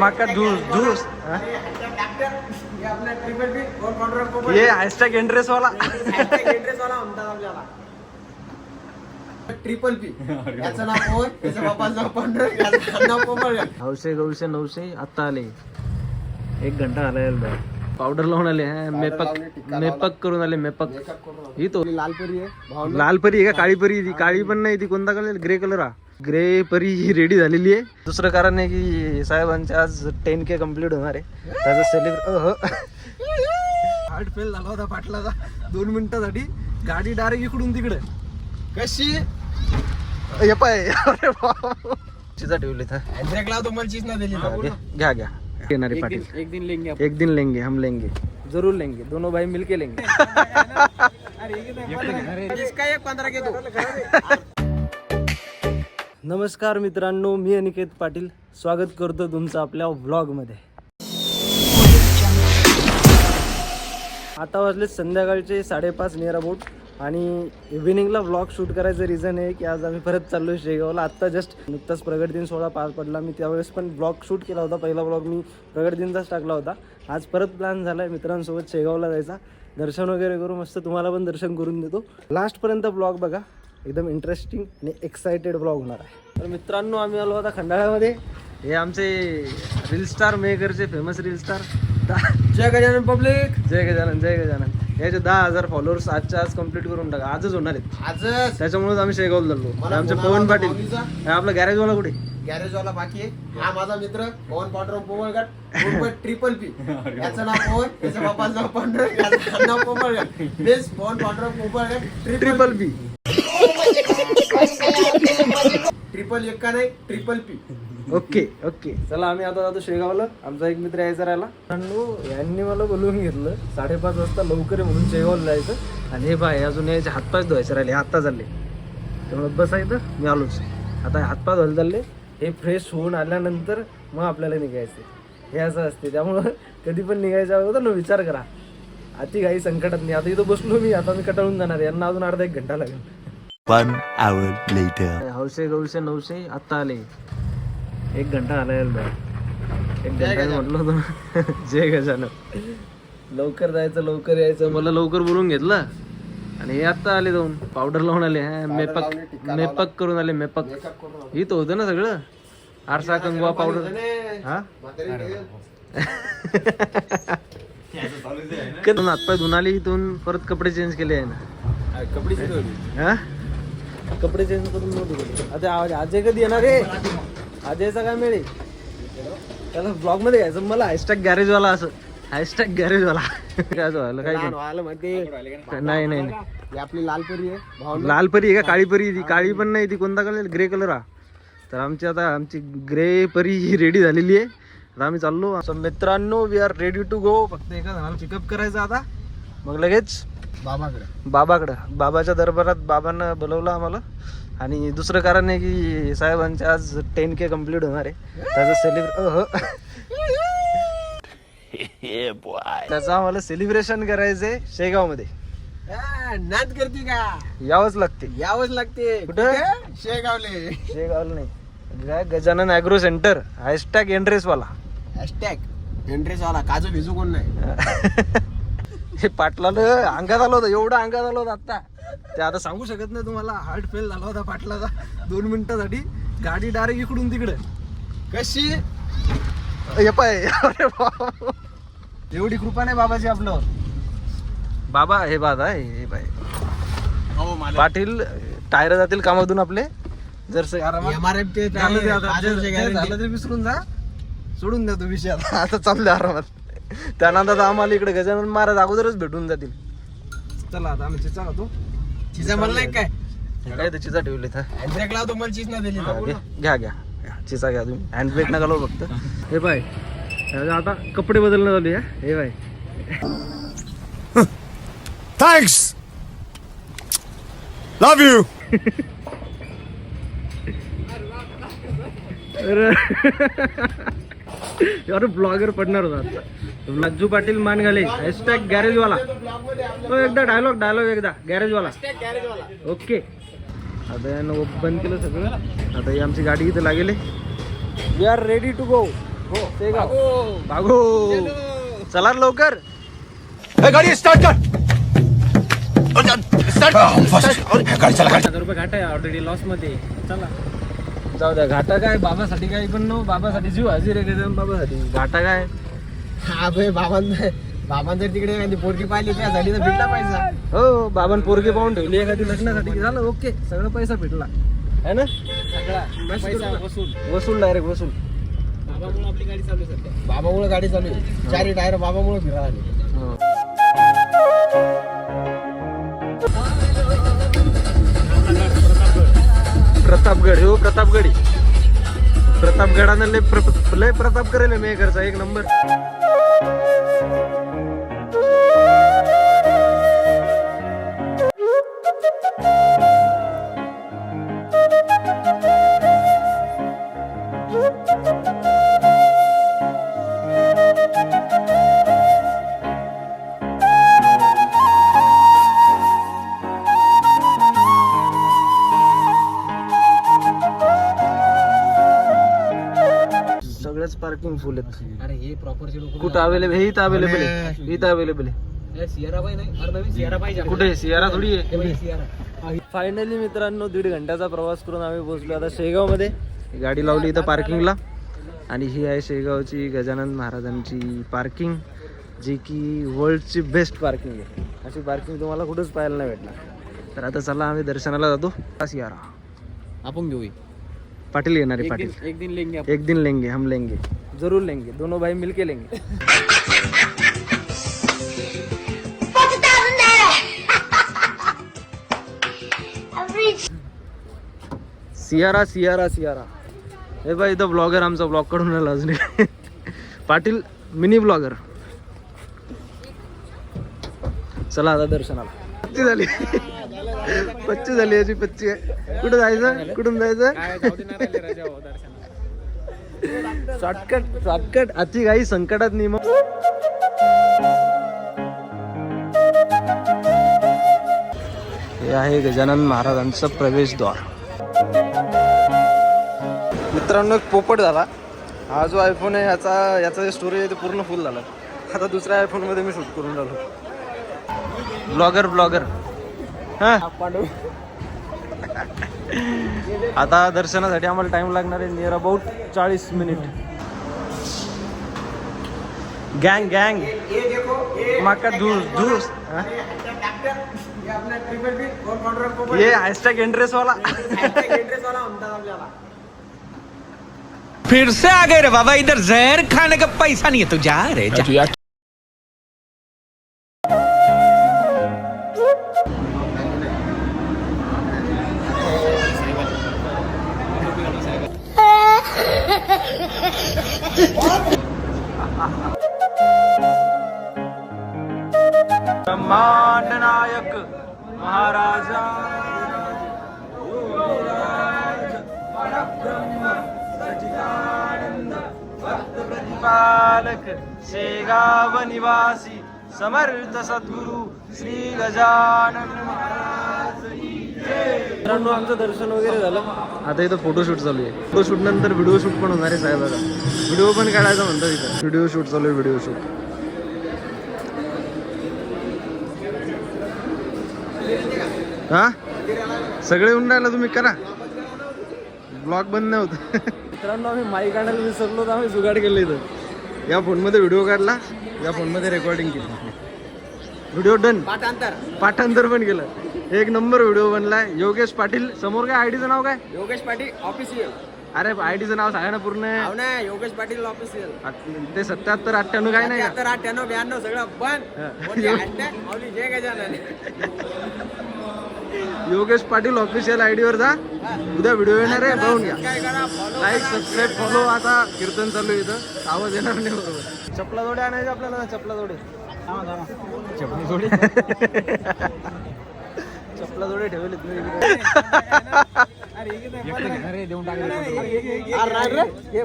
मक्का juice juice ये हैशटॅग entrance वाला triple P याचं नाव कोण त्याच्या बापाचं नाव पांढरं याचं नाव कोमल. 900 आता आले 1 घंटा आला पावडर लावून आले मेपक करून आले मेपक ही तो लाल परी आहे लाल परी आहे का काळी परी ती काळी पण नाही ती कोणता कलर ग्रे कलर हा ग्रे परी ही रेडी झालेली आहे. दुसरं कारण आहे की साहेबांचे आज 10K कम्प्लीट होणार आहे त्याचं सेलिब्रेट हार्ट फेल झाला होता पाटलाचा 2 मिनिटासाठी गाडी डायरेक्ट इकडून तिकडे कशी पाय चिजा ठेवली था ब्रेक लावतो मला चीज नाही दिली घ्या घ्या येणारे पाटील एक दिन लेंगे हम लेंगे जरूर लेंगे दोनों भाई मिलके लेंगे इसका एक 15 घेतो. नमस्कार मित्रांनो, मी अनिकेत पाटील स्वागत करतो तुमचं आपल्या व्लॉगमध्ये. आता वाजले संध्याकाळचे 5:30 नियर अबाउट आणि इव्हिनिंगला व्लॉग शूट करायचं रिझन आहे की आज आम्ही परत चाललो शेगावला. आत्ता जस्ट नुकताच प्रगट दिन सोहळा पार पडला. मी त्यावेळेस पण ब्लॉग शूट केला होता. पहिला ब्लॉग मी प्रगट दिनचाच टाकला होता. आज परत प्लॅन झाला आहे मित्रांसोबत शेगावला जायचा. दर्शन वगैरे करू, मस्त तुम्हाला पण दर्शन करून देतो. लास्टपर्यंत ब्लॉग बघा, एकदम इंटरेस्टिंग आणि एक्सायटेड ब्लॉग होणार आहे. तर मित्रांनो, आम्ही आलो आता खंडाळ्यामध्ये. हे आमचे रील स्टार मेकरचे famous reel star Jai Gajanan public. Jai Gajanan Jai Gajanan. याचे 10,000 फॉलोअर्स आजच्या आज कम्प्लीट करून टाका. आजच होणार आहेत आजच. त्याच्यामुळेच आम्ही शेगावला चाललो. आमचे पवन पाटील आपला गॅरेजवाला कुठे? गॅरेजवाला बाकी आहे. हा माझा मित्र पवन पांडुरंग पोवळगड ट्रिपल पी याचं नाव कोण त्याच्या बापाचं नाव पांढरं याचं नाव पोवळगड. बेस्ट पवन पांडुरंग पोवळगड ट्रिपल पी. ट्रिपल एक का नाही ट्रिपल पी. ओके ओके, चला आम्ही आता जातो शेगावला. आमचा एक मित्र यायचा राहिला. यांनी मला बोलवून घेतलं 5:30 वाजता लवकर आहे म्हणून शेगावला जायचं. आणि हे बाय अजून यायचे हातपाय धुवायचे राहिले, आत्ता चालले. त्यामुळे बसायचं, मी आलोच. आता हातपाय धुवायला चालले. हे फ्रेश होऊन आल्यानंतर मग आपल्याला निघायचं. हे असं असते. त्यामुळं कधी पण निघायचं अगोदर ना विचार करा. अति काही संकटात नाही. आता इथं बसलो मी, आता मी कटाळून जाणार. यांना अजून अर्धा 1 घंटा लागेल. 1 hour later. 900 आता आले 1 घंटा आला 1 घंटा म्हटलं होतं. जय गजानन. लवकर जायचं लवकर यायचं, मला लवकर बोलून घेतलं. आणि हे आता आले जाऊन पावडर लावून आले. मेपक करून आले मेपक. इथं होतं ना सगळं, आरसा कंगवा पावडर. हा हातपाय धुवून आले. इथून परत कपडे चेंज केले आहे ना. कपडे चेंज करून नव्हते. आता अजय कधी येणार आहे? अजयचा काय मिळेल त्याला ब्लॉग मध्ये घ्यायचं. मला हॅशटॅग गॅरेजवाला, असं हॅशटॅग गॅरेजवाला काय व्हायला काय नाही नाही. आपली लाल परी आहे. लाल परी आहे का काळी परी? ती काळी पण नाही ती कोणता कलर ग्रे कलर हा. तर आमची ग्रे परी ही रेडी झालेली आहे. आता आम्ही चाललो. मित्रांनो, we are ready to go. फक्त एका जणाला पिकअप करायचं आता, मग लगेच बाबाकडं. बाबाच्या दरबारात बाबांना बोलवलं आम्हाला. आणि दुसरं कारण आहे की साहेबांचे आज 10K कम्प्लीट होणार आहे त्याचं त्याचं आम्हाला सेलिब्रेशन करायचंय शेगावमध्ये. नाद करते का? यावंच लागते. कुठं? शेगावला नाही, Gajanan agro centre. Hashtag entrance वाला. हॅशटॅग एंट्रेस वाला. काजू भिजू कोण नाही. हे पाटलाला अंगात आलं होतं, एवढं अंगात आलं होतं आता. ते आता सांगू शकत नाही तुम्हाला. हार्ट फेल झाला होता पाटलाचा 2 मिनिटासाठी. गाडी डायरेक्ट इकडून तिकडे कशी पाय. एवढी कृपा नाही बाबाची आपल्यावर. बाबा हे बाबा हे बाय पाटील टायर जातील कामातून आपले. जर MRF ते झालं तरी विसरून जा, सोडून द्या तो विषय. आता चाललं आरामात. त्यानंतर आम्हाला इकडे गजानन महाराज अगोदरच भेटून जातील. चला आता आम्ही चिचा खातो. चिजा मला नाही काय काय ते चिचा ठेवले ब्रेक लावतो मला चीज नाही दिली. घ्या चिचा घ्या तुम्ही. हँड ब्रेक नका लावू फक्त. हे बाय आता कपडे बदलणं झाले. हे बाय Thanks. Love you. अरे ब्लॉगर पडणार होता आता. लाजू पाटील मान घाले. हॅशटॅग गॅरेजवाला. एकदा डायलॉग एकदा गॅरेजवाला. ओके. आता यानं बंद केलं सगळं. आता ही आमची गाडी इथं लागेल. We are ready to go. Shegaon भागो चला रे लवकर. गाड़ी स्टार्ट कर. रुपये घाटा आहे ऑलरेडी लॉस मध्ये. चला जाऊ द्या. घाटा काय बाबासाठी काही पण नो. बाबासाठी जीव हजीर आहे. बाबासाठी घाटा काय. हा भाई बाबां जर तिकडे पोरगी पाहिली त्यासाठी तर भेटला पैसा. हो बाबांनी पोरगी पाहून ठेवली एखादी लग्नासाठी झालं ओके. सगळं पैसा भेटला है ना. पैसा वसूल डायरेक्ट वसूल. बाबामुळे आपली गाडी चालू आहे सध्या. बाबामुळे गाडी चालू आहे. चारी टायर बाबामुळे फिरायला आले. प्रतापगड हो प्रतापगडी. प्रतापगडानं लय प्रताप करेल मी घरचा एक नंबर. सगळेच पार्किंग फुल आहेत. अरे हे प्रॉपरचे लोक कुठं अवेलेबल आहे. इथं अवेलेबल आहे. इथं अवेलेबल आहे. सियारा बाई नाही. अरे नवीन सियारा पाहिजे. कुठे सियारा थोडी आहे. सियारा. फायनली मित्रांनो 1.5 घंट्याचा प्रवास करून आम्ही पोहोचलो आता शेगाव मध्ये. गाडी लावली इथं पार्किंगला आणि ही आहे शेगावची गजानन महाराजांची पार्किंग, जी की वर्ल्डची बेस्ट पार्किंग आहे. अशी पार्किंग तुम्हाला कुठंच पाहायला नाही भेटणार. तर आता चला आम्ही दर्शनाला जातो. सियारा आपण घेऊ. पाटील येणार आहे. पाटील एक दिन लेंगे. एक दिन लेंगे हम लेंगे जरूर लेंगे. दोनों भाई मिलके लेंगे. सियारा सियारा सियारा. हे बाई इथं ब्लॉगर आमचा ब्लॉग कडून राहिला अजून. Patil mini blogger. चला आता दर्शनाला. पच्ची झाली. पच्ची झाली याची पच्ची आहे. कुठं जायचं कुठून जायचं. Shortcut shortcut. आजची काही संकटात नाही. मग हे आहे गजानन महाराजांचं प्रवेशद्वार. मित्रांनो एक पोपट झाला. हा जो आयफोन आहे याचा स्टोरेज आहे ते पूर्ण फुल झाला. आता दुसऱ्या आयफोन मध्ये मी शूट करून राहिलो. ब्लॉगर हा. आता दर्शनासाठी आम्हाला टाइम लागणार आहे नियर अबाउट 40 मिनिट. गँग गँग माका धूस ये हॅशटॅग एंट्रेस वाला. फिर से आ गए रे बाबा. इधर जहर खाने का पैसा नहीं है. तू जा रे जा. ब्रह्मांड नायक महाराजा प्रतिपालक शेगाव निवासी समर्थ सद्गुरु श्री गजानन महाराज. मित्रांनो आमचं दर्शन वगैरे झालं. आता इथं फोटोशूट चालू आहे. फोटोशूट नंतर व्हिडिओ शूट पण होणार आहे साहेबाला. व्हिडिओ पण काढायचा म्हणतात इथं. व्हिडिओ शूट चालू आहे. Video shoot. हा सगळे येऊन राहिला. तुम्ही करा. ब्लॉग बंद नाही होत. मित्रांनो आम्ही माईक आणायला विसरलो तर आम्ही जुगाड केलं इथं. या फोनमध्ये व्हिडिओ काढला. या फोनमध्ये रेकॉर्डिंग केली. Video done. पाठांतर पण केलं. एक नंबर व्हिडिओ बनलाय. योगेश पाटील. समोर काय आयडीचं नाव काय. योगेश पाटील ऑफिशियल. अरे आयडीचं नाव सांगा ना पूर्ण. योगेश पाटील ऑफिशियल. ते 77 98 काय नाही का. 98 92 सगळं बंद. जय गजानन. योगेश पाटील ऑफिशियल आयडी वर जा. उद्या व्हिडिओ येणार आहे. बघून घ्या. Like subscribe follow. आता कीर्तन चालू आहे इथं. आवाज येणार नाही बरोबर. चपला जोडे आणायचे आपल्याला. चपला जोडे. चपला जोडे ठेवलेत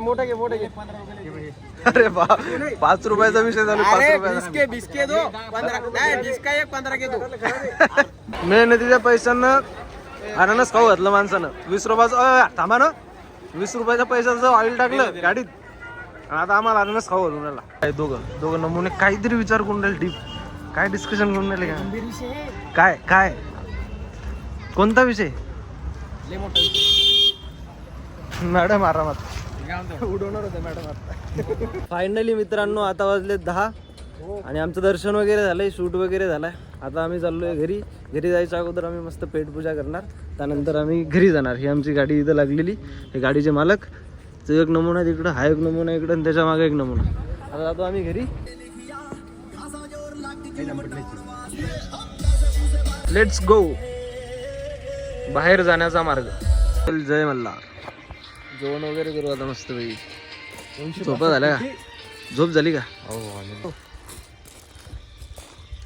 मोठे घे मोठे घे. अरे बा 5 रुपयाचा विषय चालू. 5 रुपयाचा बिस्के दो 15 बिस्का 15 के दो. मेहनतीच्या पैशानं अननस खाऊ घातलं माणसानं. 20 रुपयाचं थांबा ना. 20 रुपयाच्या पैशाचं ऑइल टाकलं गाडीत आता आम्हाला अननस खाऊ घालून राहिला. काय दोघं नमुने काहीतरी विचार करून राहिले डीप. काय डिस्कशन करून राहिले काय काय कोणता विषय? मॅडम आरामात उडवणार होते मॅडम आता. फायनली मित्रांनो आता वाजले 10 आणि आमचं दर्शन वगैरे झालंय, शूट वगैरे झालाय. आता आम्ही चाललोय घरी. घरी जायच्या अगोदर आम्ही मस्त पेटपूजा करणार, त्यानंतर आम्ही घरी जाणार. ही आमची गाडी इथं लागलेली, हे गाडीचे मालक. तो एक नमुना आहे तिकडं, हा एक नमुना आहे इकडं आणि त्याच्या मागे एक नमुना. आता जातो आम्ही घरी. Let's go. बाहेर जाण्याचा मार्ग. जय मल्हार. जेवण वगैरे करू आता मस्त पैकी. झोपा झाल्या का? झोप झाली का?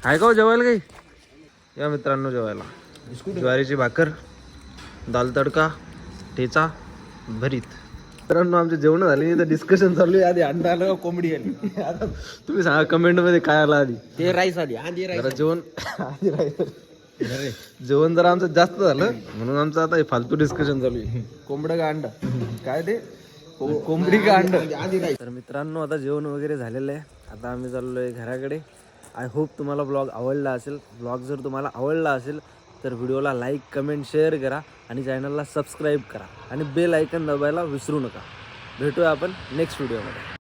आहे का हो जेवायला काही? या मित्रांनो जेवायला ज्वारीची भाकर, दाल तडका, ठेचा, भरीत. मित्रांनो आमचे जेवण झाले, तर डिस्कशन चालू आहे. आधी अंडा आलं का कोंबडी आली? आता तुम्ही सांगा कमेंट मध्ये काय आला आधी. ते राईस आधी आधी जरा जेवण आधी जेवण जरा आमचं जास्त झालं म्हणून आमचं आता हे फालतू डिस्कशन चालू आहे. कोंबडा का अंडा? काय ते कोंबडी का अंड? आधी राईस. तर मित्रांनो आता जेवण वगैरे झालेलं आहे. आता आम्ही चाललोय घराकडे. आय होप तुम्हाला ब्लॉग आवडला असेल. ब्लॉग जर तुम्हाला आवडला असेल तर व्हिडिओला लाईक, कमेंट, शेअर करा आणि चॅनलला सबस्क्राईब करा आणि बेल आयकन दबायला विसरू नका. भेटूया आपण नेक्स्ट व्हिडिओमध्ये.